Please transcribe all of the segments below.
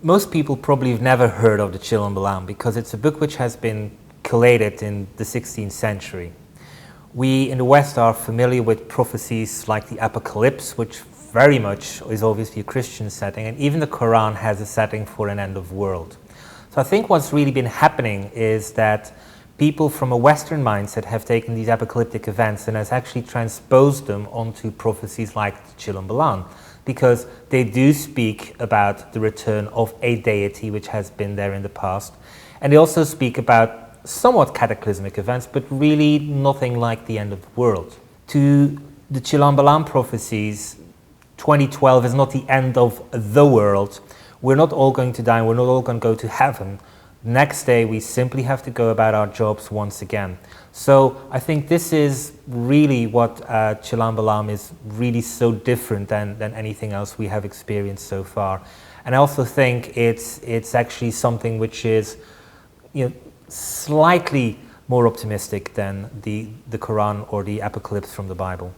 Most people probably have never heard of the Chilan Balam because it's a book which has been collated in the 16th century. We in the West are familiar with prophecies like the Apocalypse, which very much is obviously a Christian setting, and even the Quran has a setting for an end of world. So I think what's really been happening is that people from a Western mindset have taken these apocalyptic events and has actually transposed them onto prophecies like the Chilan Balam, because they do speak about the return of a deity which has been there in the past, and they also speak about somewhat cataclysmic events, but really nothing like the end of the world. To the Chilan Balam prophecies, 2012 is not the end of the world. We're not all going to die, we're not all going to go to heaven. Next day, we simply have to go about our jobs once again. So I think this is really what Chilan Balam is really so different than anything else we have experienced so far. And I also think it's actually something which is, slightly more optimistic than the Quran or the Apocalypse from the Bible.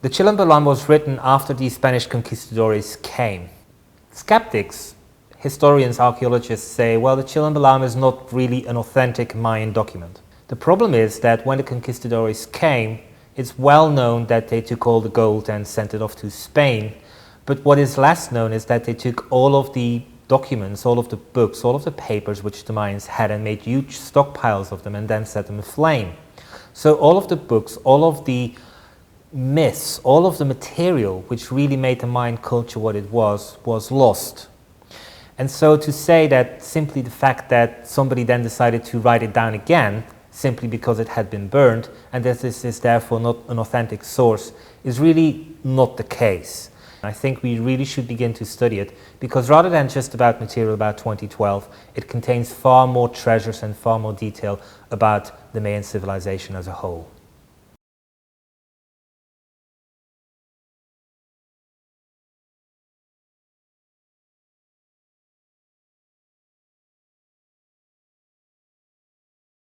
The Chilan Balam was written after the Spanish conquistadores came. Skeptics, historians, archaeologists say, well, the Chilan Balam is not really an authentic Mayan document. The problem is that when the conquistadores came, it's well known that they took all the gold and sent it off to Spain. But what is less known is that they took all of the documents, all of the books, all of the papers which the Mayans had and made huge stockpiles of them and then set them aflame. So all of the books, all of the myths, all of the material which really made the Mayan culture what it was lost. And so to say that simply the fact that somebody then decided to write it down again simply because it had been burned and that this is therefore not an authentic source is really not the case. I think we really should begin to study it because rather than just about material about 2012, it contains far more treasures and far more detail about the Mayan civilization as a whole.